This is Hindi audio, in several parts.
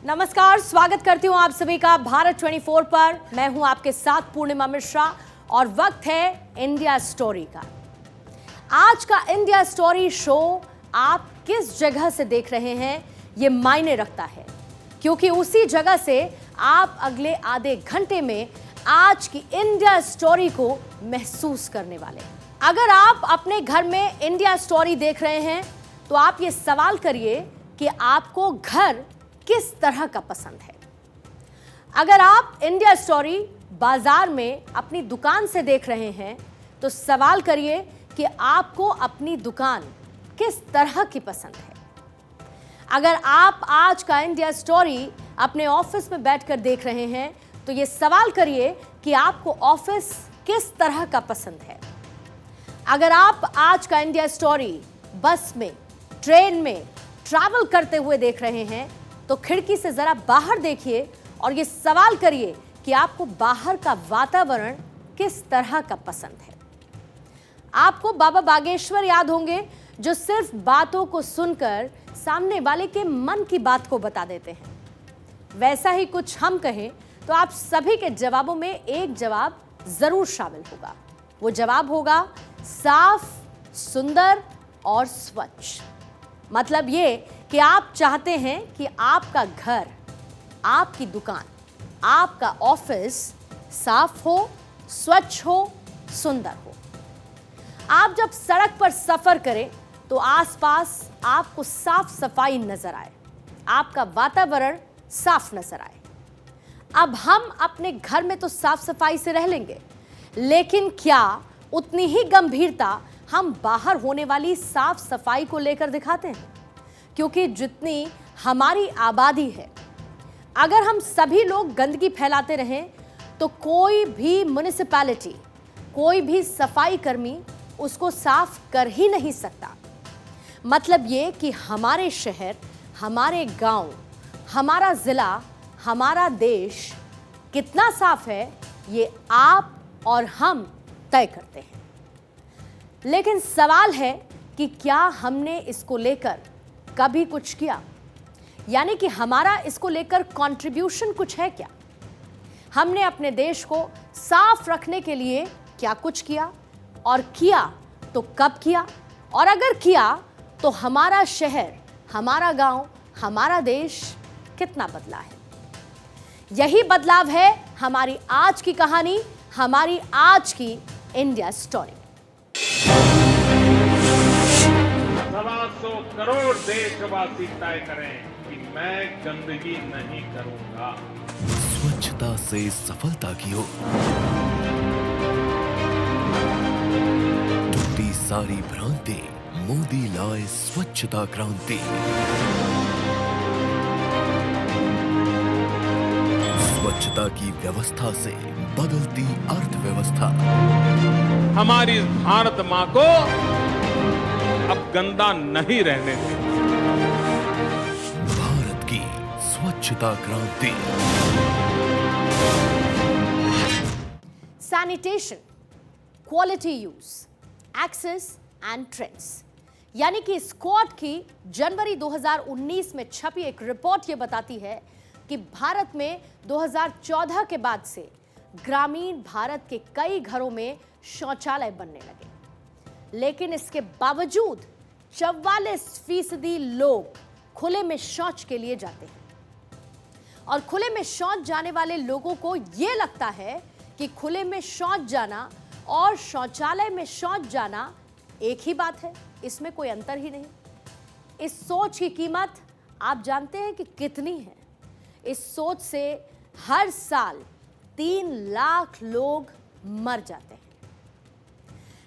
नमस्कार, स्वागत करती हूं आप सभी का भारत 24 पर। मैं हूं आपके साथ पूर्णिमा मिश्रा और वक्त है इंडिया स्टोरी का। आज का इंडिया स्टोरी शो आप किस जगह से देख रहे हैं ये मायने रखता है, क्योंकि उसी जगह से आप अगले आधे घंटे में आज की इंडिया स्टोरी को महसूस करने वाले हैं। अगर आप अपने घर में इंडिया स्टोरी देख रहे हैं तो आप ये सवाल करिए कि आपको घर किस तरह का पसंद है। अगर आप इंडिया स्टोरी बाजार में अपनी दुकान से देख रहे हैं तो सवाल करिए कि आपको अपनी दुकान किस तरह की पसंद है। अगर आप आज का इंडिया स्टोरी अपने ऑफिस में बैठकर देख रहे हैं तो ये सवाल करिए कि आपको ऑफिस किस तरह का पसंद है। अगर आप आज का इंडिया स्टोरी बस में, ट्रेन में ट्रैवल करते हुए देख रहे हैं तो खिड़की से जरा बाहर देखिए और ये सवाल करिए कि आपको बाहर का वातावरण किस तरह का पसंद है। आपको बाबा बागेश्वर याद होंगे, जो सिर्फ बातों को सुनकर सामने वाले के मन की बात को बता देते हैं। वैसा ही कुछ हम कहें तो आप सभी के जवाबों में एक जवाब जरूर शामिल होगा। वो जवाब होगा साफ, सुंदर और स्वच्छ। मतलब ये कि आप चाहते हैं कि आपका घर, आपकी दुकान, आपका ऑफिस साफ हो, स्वच्छ हो, सुंदर हो। आप जब सड़क पर सफर करें तो आसपास आपको साफ सफाई नजर आए, आपका वातावरण साफ नजर आए। अब हम अपने घर में तो साफ सफाई से रह लेंगे, लेकिन क्या उतनी ही गंभीरता हम बाहर होने वाली साफ सफाई को लेकर दिखाते हैं? क्योंकि जितनी हमारी आबादी है, अगर हम सभी लोग गंदगी फैलाते रहें तो कोई भी म्युनिसिपैलिटी, कोई भी सफाई कर्मी उसको साफ कर ही नहीं सकता। मतलब ये कि हमारे शहर, हमारे गांव, हमारा जिला, हमारा देश कितना साफ है ये आप और हम तय करते हैं। लेकिन सवाल है कि क्या हमने इसको लेकर कभी कुछ किया? यानी कि हमारा इसको लेकर कंट्रीब्यूशन कुछ है क्या? हमने अपने देश को साफ रखने के लिए क्या कुछ किया, और किया तो कब किया, और अगर किया तो हमारा शहर, हमारा गांव, हमारा देश कितना बदला है? यही बदलाव है हमारी आज की कहानी, हमारी आज की इंडिया स्टोरी। 125 करोड़ देशवासी तय करें कि मैं गंदगी नहीं करूंगा। स्वच्छता से सफलता की ओर, टूटी सारी भ्रांति, मोदी लाए स्वच्छता क्रांति। स्वच्छता की व्यवस्था से बदलती अर्थव्यवस्था। हमारी इस भारत मां को अब गंदा नहीं रहने दें। भारत की स्वच्छता क्रांति। Sanitation, quality use, access and trends, यानी कि स्क्वाड की जनवरी 2019 में छपी एक रिपोर्ट ये बताती है कि भारत में 2014 के बाद से ग्रामीण भारत के कई घरों में शौचालय बनने लगे। लेकिन इसके बावजूद 44% लोग खुले में शौच के लिए जाते हैं। और खुले में शौच जाने वाले लोगों को यह लगता है कि खुले में शौच जाना और शौचालय में शौच जाना एक ही बात है, इसमें कोई अंतर ही नहीं। इस सोच की कीमत आप जानते हैं कि कितनी है? इस सोच से हर साल 3 लाख लोग मर जाते हैं।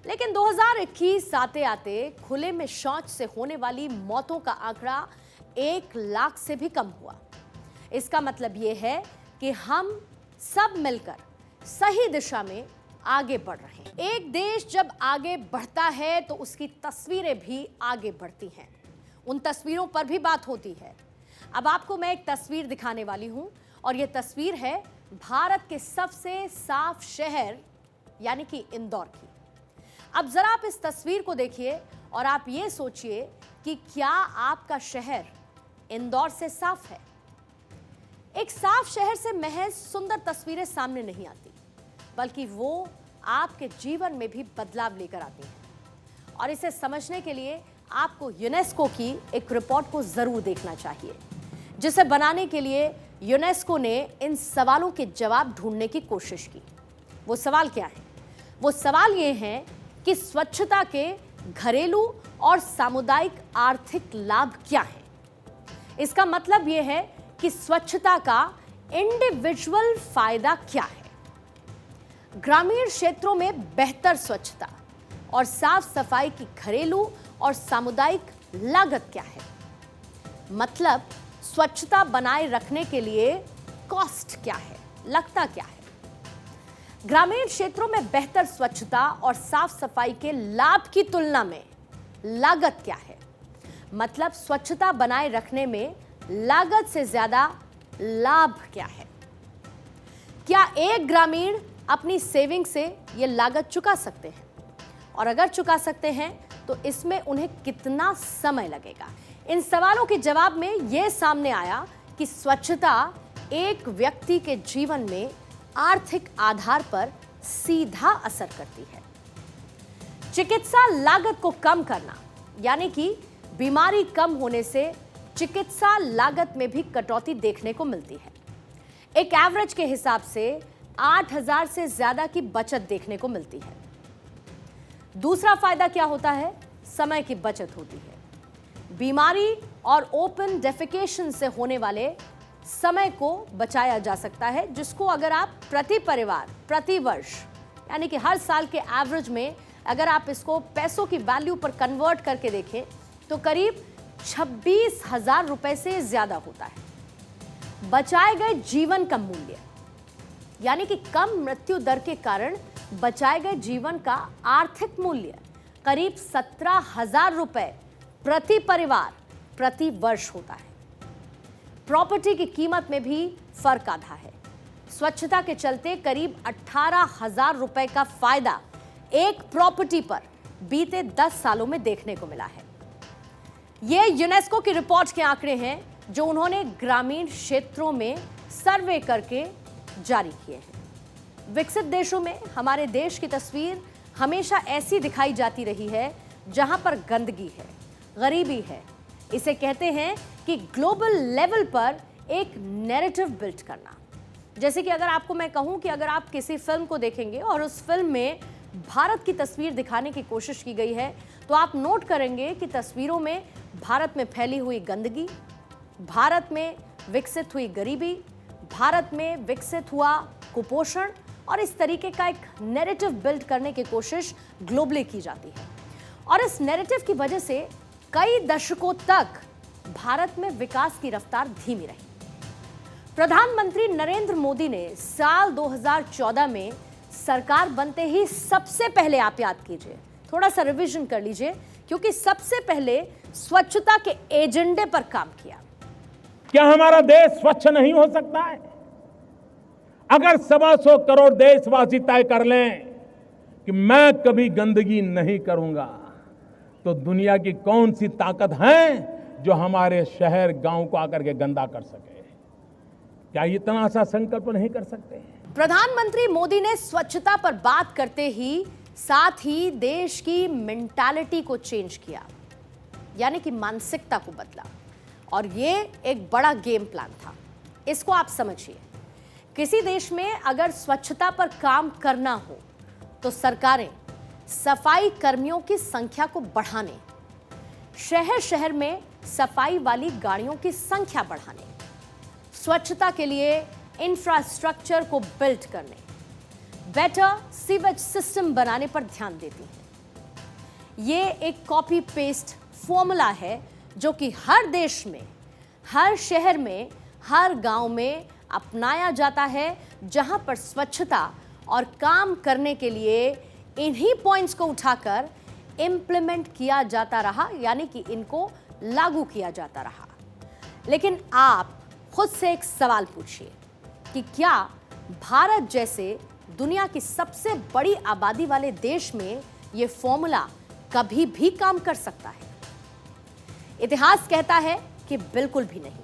लेकिन 2021 आते आते खुले में शौच से होने वाली मौतों का आंकड़ा 1 लाख से भी कम हुआ। इसका मतलब यह है कि हम सब मिलकर सही दिशा में आगे बढ़ रहे हैं। एक देश जब आगे बढ़ता है तो उसकी तस्वीरें भी आगे बढ़ती हैं, उन तस्वीरों पर भी बात होती है। अब आपको मैं एक तस्वीर दिखाने वाली हूं और यह तस्वीर है भारत के सबसे साफ शहर यानी कि इंदौर की। अब जरा आप इस तस्वीर को देखिए और आप ये सोचिए कि क्या आपका शहर इंदौर से साफ है? एक साफ शहर से महज सुंदर तस्वीरें सामने नहीं आती, बल्कि वो आपके जीवन में भी बदलाव लेकर आती हैं। और इसे समझने के लिए आपको यूनेस्को की एक रिपोर्ट को जरूर देखना चाहिए, जिसे बनाने के लिए यूनेस्को ने इन सवालों के जवाब ढूंढने की कोशिश की। वो सवाल क्या है? वो सवाल ये है कि स्वच्छता के घरेलू और सामुदायिक आर्थिक लाभ क्या है। इसका मतलब यह है कि स्वच्छता का इंडिविजुअल फायदा क्या है। ग्रामीण क्षेत्रों में बेहतर स्वच्छता और साफ सफाई की घरेलू और सामुदायिक लागत क्या है। मतलब स्वच्छता बनाए रखने के लिए कॉस्ट क्या है, लगता क्या है। ग्रामीण क्षेत्रों में बेहतर स्वच्छता और साफ सफाई के लाभ की तुलना में लागत क्या है। मतलब स्वच्छता बनाए रखने में लागत से ज्यादा लाभ क्या है। क्या एक ग्रामीण अपनी सेविंग से यह लागत चुका सकते हैं, और अगर चुका सकते हैं तो इसमें उन्हें कितना समय लगेगा। इन सवालों के जवाब में यह सामने आया कि स्वच्छता एक व्यक्ति के जीवन में आर्थिक आधार पर सीधा असर करती है। चिकित्सा लागत को कम करना, यानी कि बीमारी कम होने से चिकित्सा लागत में भी कटौती देखने को मिलती है। एक एवरेज के हिसाब से 8,000 से ज्यादा की बचत देखने को मिलती है। दूसरा फायदा क्या होता है? समय की बचत होती है। बीमारी और ओपन डेफिकेशन से होने वाले समय को बचाया जा सकता है, जिसको अगर आप प्रति परिवार प्रति वर्ष, यानी कि हर साल के एवरेज में अगर आप इसको पैसों की वैल्यू पर कन्वर्ट करके देखें तो करीब 26,000 रुपए से ज्यादा होता है। बचाए गए जीवन का मूल्य, यानी कि कम मृत्यु दर के कारण बचाए गए जीवन का आर्थिक मूल्य करीब 17,000 रुपए प्रति परिवार प्रति वर्ष होता है। प्रॉपर्टी की कीमत में भी फर्क आता है। स्वच्छता के चलते करीब 18,000 रुपए का फायदा एक प्रॉपर्टी पर बीते 10 सालों में देखने को मिला है। ये यूनेस्को की रिपोर्ट के आंकड़े हैं जो उन्होंने ग्रामीण क्षेत्रों में सर्वे करके जारी किए हैं। विकसित देशों में हमारे देश की तस्वीर हमेशा ऐसी दिखाई जाती रही है जहां पर गंदगी है, गरीबी है। इसे कहते हैं कि ग्लोबल लेवल पर एक नैरेटिव बिल्ड करना। जैसे कि अगर आपको मैं कहूं कि अगर आप किसी फिल्म को देखेंगे और उस फिल्म में भारत की तस्वीर दिखाने की कोशिश की गई है, तो आप नोट करेंगे कि तस्वीरों में भारत में फैली हुई गंदगी, भारत में विकसित हुई गरीबी, भारत में विकसित हुआ कुपोषण, और इस तरीके का एक नैरेटिव बिल्ड करने की कोशिश ग्लोबली की जाती है। और इस नैरेटिव की वजह से कई दशकों तक भारत में विकास की रफ्तार धीमी रही। प्रधानमंत्री नरेंद्र मोदी ने साल 2014 में सरकार बनते ही सबसे पहले, आप याद कीजिए, थोड़ा सा रिवीजन कर लीजिए, क्योंकि सबसे पहले स्वच्छता के एजेंडे पर काम किया। क्या हमारा देश स्वच्छ नहीं हो सकता है? अगर 125 करोड़ देशवासी तय कर लें कि मैं कभी गंदगी नहीं करूंगा, तो दुनिया की कौन सी ताकत है जो हमारे शहर गांव को आकर के गंदा कर सके? क्या इतना सा संकल्प नहीं कर सकते? प्रधानमंत्री मोदी ने स्वच्छता पर बात करते ही साथ ही देश की मेंटालिटी को चेंज किया, यानी कि मानसिकता को बदला। और ये एक बड़ा गेम प्लान था। इसको आप समझिए, किसी देश में अगर स्वच्छता पर काम करना हो तो सरकारें सफाई कर्मियों की संख्या को बढ़ाने, शहर शहर में सफाई वाली गाड़ियों की संख्या बढ़ाने, स्वच्छता के लिए इंफ्रास्ट्रक्चर को बिल्ड करने, बेटर सीवेज सिस्टम बनाने पर ध्यान देती हैं। ये एक कॉपी पेस्ट फॉर्मूला है जो कि हर देश में, हर शहर में, हर गांव में अपनाया जाता है, जहां पर स्वच्छता और काम करने के लिए इन्हीं पॉइंट्स को उठाकर इंप्लीमेंट किया जाता रहा, यानी कि इनको लागू किया जाता रहा। लेकिन आप खुद से एक सवाल पूछिए कि क्या भारत जैसे दुनिया की सबसे बड़ी आबादी वाले देश में यह फॉर्मूला कभी भी काम कर सकता है? इतिहास कहता है कि बिल्कुल भी नहीं।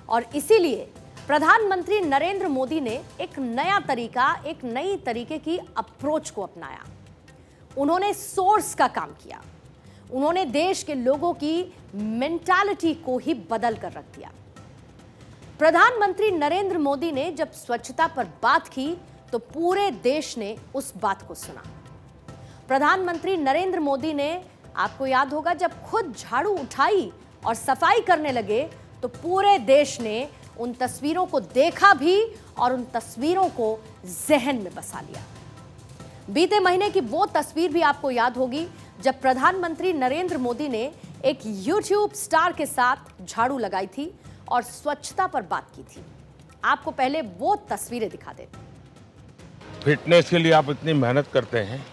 और इसीलिए प्रधानमंत्री नरेंद्र मोदी ने एक नया तरीका, एक नई तरीके की अप्रोच को अपनाया। उन्होंने सोर्स का काम किया। उन्होंने देश के लोगों की मेंटालिटी को ही बदल कर रख दिया। प्रधानमंत्री नरेंद्र मोदी ने जब स्वच्छता पर बात की तो पूरे देश ने उस बात को सुना। प्रधानमंत्री नरेंद्र मोदी ने, आपको याद होगा, जब खुद झाड़ू उठाई और सफाई करने लगे तो पूरे देश ने उन तस्वीरों को देखा भी और उन तस्वीरों को जहन में बसा लिया। बीते महीने की वो तस्वीर भी आपको याद होगी जब प्रधानमंत्री नरेंद्र मोदी ने एक YouTube स्टार के साथ झाड़ू लगाई थी और स्वच्छता पर बात की थी। आपको पहले वो तस्वीरें दिखा देते। फिटनेस के लिए आप इतनी मेहनत करते हैं,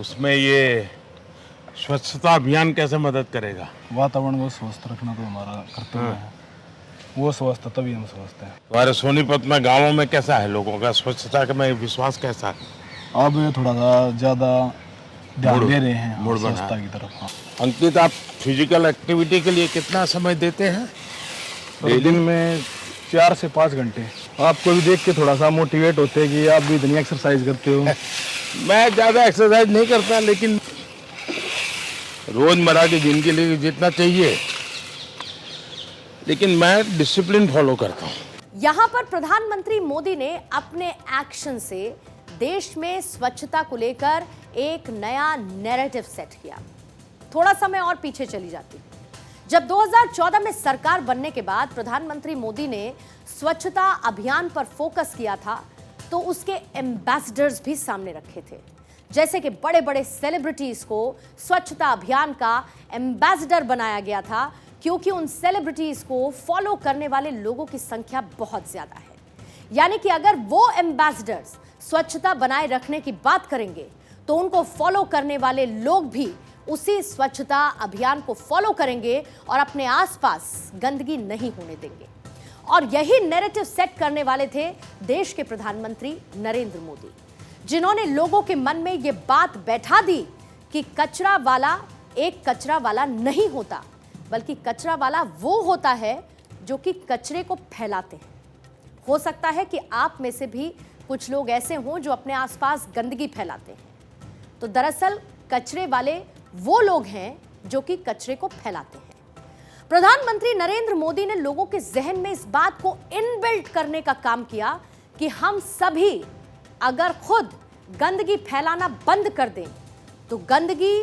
उसमें ये स्वच्छता अभियान कैसे मदद करेगा? वातावरण को स्वस्थ रखना तो हमारा कर्तव्य है। वो स्वस्थ तभी हम स्वस्थ हैं। हमारे सोनीपत में, गांवों में कैसा है लोगों का स्वच्छता का में विश्वास कैसा है? अब थोड़ा सा ज्यादा ध्यान दे रहे हैं मूड बना स्वच्छता की तरफ। हाँ। अंकित, आप फिजिकल एक्टिविटी के लिए कितना समय देते हैं? तो दिन में 4 से 5 घंटे। आपको भी देख के थोड़ा सा मोटिवेट होते हैं कि आप भी इतनी एक्सरसाइज करते हो। मैं ज़्यादा एक्सरसाइज नहीं करता, लेकिन रोजमर्रा की जिंदगी के लिए जितना चाहिए, लेकिन मैं डिसिप्लिन फॉलो करता हूँ। यहां पर प्रधानमंत्री मोदी ने अपने एक्शन से देश में स्वच्छता को लेकर एक नया नैरेटिव सेट किया। थोड़ा समय और पीछे चली जाती, जब 2014 में सरकार बनने के बाद प्रधानमंत्री मोदी ने स्वच्छता अभियान पर फोकस किया था तो उसके एम्बेसडर्स भी सामने रखे थे। जैसे कि बड़े बड़े सेलिब्रिटीज को स्वच्छता अभियान का एम्बेसडर बनाया गया था, क्योंकि उन सेलिब्रिटीज को फॉलो करने वाले लोगों की संख्या बहुत ज्यादा है। यानी कि अगर वो एम्बेसडर्स स्वच्छता बनाए रखने की बात करेंगे तो उनको फॉलो करने वाले लोग भी उसी स्वच्छता अभियान को फॉलो करेंगे और अपने आसपास गंदगी नहीं होने देंगे। और यही नैरेटिव सेट करने वाले थे देश के प्रधानमंत्री नरेंद्र मोदी, जिन्होंने लोगों के मन में ये बात बैठा दी कि कचरा वाला एक कचरा वाला नहीं होता, बल्कि कचरा वाला वो होता है जो कि कचरे को फैलाते हैं। हो सकता है कि आप में से भी कुछ लोग ऐसे हों जो अपने आसपास गंदगी फैलाते हैं। तो दरअसल कचरे वाले वो लोग हैं जो कि कचरे को फैलाते हैं। प्रधानमंत्री नरेंद्र मोदी ने लोगों के जहन में इस बात को इनबिल्ट करने का काम किया कि हम सभी अगर खुद गंदगी फैलाना बंद कर दें तो गंदगी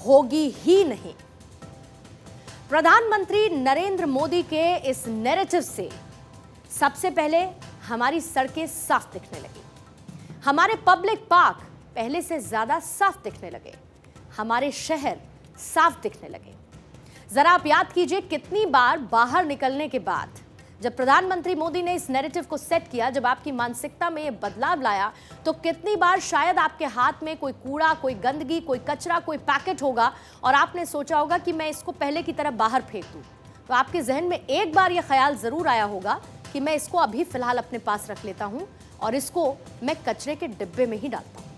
होगी ही नहीं। प्रधानमंत्री नरेंद्र मोदी के इस नैरेटिव से सबसे पहले हमारी सड़कें साफ दिखने लगी, हमारे पब्लिक पार्क पहले से ज्यादा साफ दिखने लगे, हमारे शहर साफ दिखने लगे। जरा आप याद कीजिए कितनी बार बाहर निकलने के बाद जब प्रधानमंत्री मोदी ने इस नैरेटिव को सेट किया, जब आपकी मानसिकता में ये बदलाव लाया, तो कितनी बार शायद आपके हाथ में कोई कूड़ा, कोई गंदगी, कोई कचरा, कोई पैकेट होगा और आपने सोचा होगा कि मैं इसको पहले की तरह बाहर फेंक दूं। तो आपके जहन में एक बार यह ख्याल जरूर आया होगा कि मैं इसको अभी फिलहाल अपने पास रख लेता हूं और इसको मैं कचरे के डिब्बे में ही डालता हूं।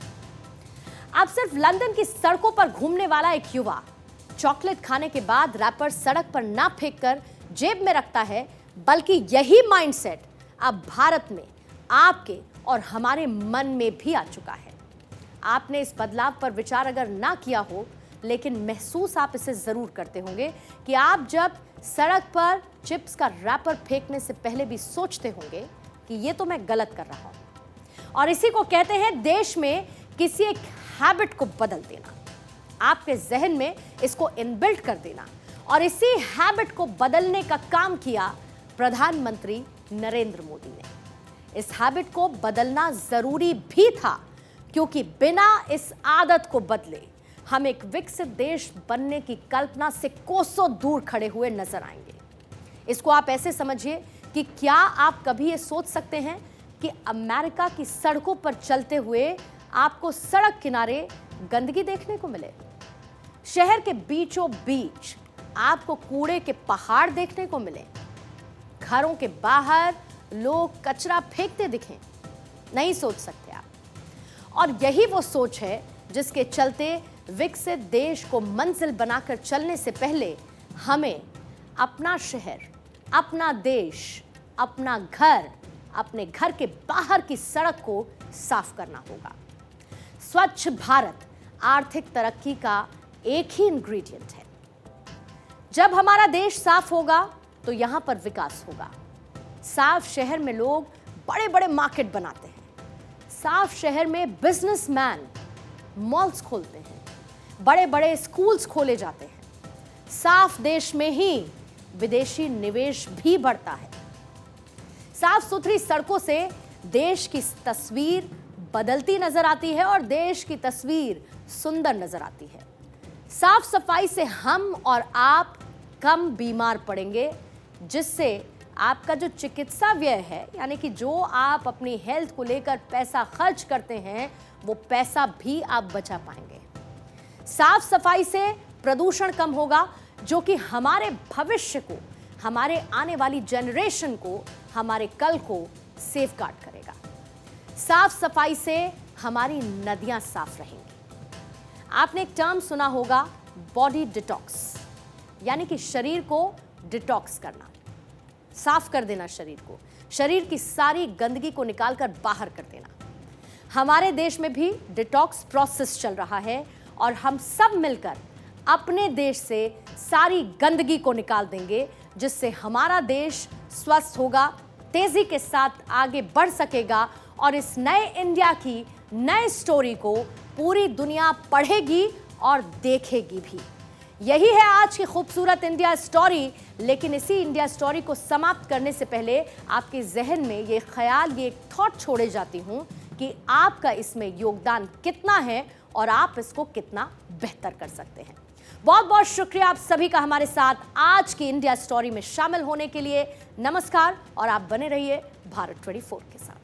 आप सिर्फ लंदन की सड़कों पर घूमने वाला एक युवा चॉकलेट खाने के बाद रैपर सड़क पर ना फेंककर जेब में रखता है, बल्कि यही माइंडसेट अब भारत में आपके और हमारे मन में भी आ चुका है। आपने इस बदलाव पर विचार अगर ना किया हो, लेकिन महसूस आप इसे जरूर करते होंगे कि आप जब सड़क पर चिप्स का रैपर फेंकने से पहले भी सोचते होंगे कि ये तो मैं गलत कर रहा हूं। और इसी को कहते हैं देश में किसी एक हैबिट को बदल देना, आपके जहन में इसको इनबिल्ट कर देना। और इसी हैबिट को बदलने का काम किया प्रधानमंत्री नरेंद्र मोदी ने। इस हैबिट को बदलना जरूरी भी था, क्योंकि बिना इस आदत को बदले हम एक विकसित देश बनने की कल्पना से कोसों दूर खड़े हुए नजर आएंगे। इसको आप ऐसे समझिए कि क्या आप कभी ये सोच सकते हैं कि अमेरिका की सड़कों पर चलते हुए आपको सड़क किनारे गंदगी देखने को मिले, शहर के बीचों बीच आपको कूड़े के पहाड़ देखने को मिले, घरों के बाहर लोग कचरा फेंकते दिखें? नहीं सोच सकते आप। और यही वो सोच है जिसके चलते विकसित देश को मंजिल बनाकर चलने से पहले हमें अपना शहर, अपना देश, अपना घर, अपने घर के बाहर की सड़क को साफ करना होगा। स्वच्छ भारत आर्थिक तरक्की का एक ही इंग्रेडिएंट है। जब हमारा देश साफ होगा तो यहां पर विकास होगा। साफ शहर में लोग बड़े बड़े मार्केट बनाते हैं, साफ शहर में बिजनेसमैन मॉल्स खोलते हैं, बड़े बड़े स्कूल्स खोले जाते हैं, साफ देश में ही विदेशी निवेश भी बढ़ता है। साफ सुथरी सड़कों से देश की तस्वीर बदलती नजर आती है और देश की तस्वीर सुंदर नजर आती है। साफ सफाई से हम और आप कम बीमार पड़ेंगे, जिससे आपका जो चिकित्सा व्यय है, यानी कि जो आप अपनी हेल्थ को लेकर पैसा खर्च करते हैं, वो पैसा भी आप बचा पाएंगे। साफ सफाई से प्रदूषण कम होगा, जो कि हमारे भविष्य को, हमारे आने वाली जनरेशन को, हमारे कल को सेफगार्ड करेगा। साफ सफाई से हमारी नदियां साफ रहेंगी। आपने एक टर्म सुना होगा, बॉडी डिटॉक्स, यानी कि शरीर को डिटॉक्स करना, साफ कर देना शरीर को, शरीर की सारी गंदगी को निकालकर बाहर कर देना। हमारे देश में भी डिटॉक्स प्रोसेस चल रहा है और हम सब मिलकर अपने देश से सारी गंदगी को निकाल देंगे, जिससे हमारा देश स्वस्थ होगा, तेजी के साथ आगे बढ़ सकेगा और इस नए इंडिया की नई स्टोरी को पूरी दुनिया पढ़ेगी और देखेगी भी। यही है आज की खूबसूरत इंडिया स्टोरी। लेकिन इसी इंडिया स्टोरी को समाप्त करने से पहले आपके जहन में ये ख्याल, ये एक थॉट छोड़े जाती हूं कि आपका इसमें योगदान कितना है और आप इसको कितना बेहतर कर सकते हैं। बहुत बहुत शुक्रिया आप सभी का हमारे साथ आज की इंडिया स्टोरी में शामिल होने के लिए। नमस्कार और आप बने रहिए भारत 24 के साथ।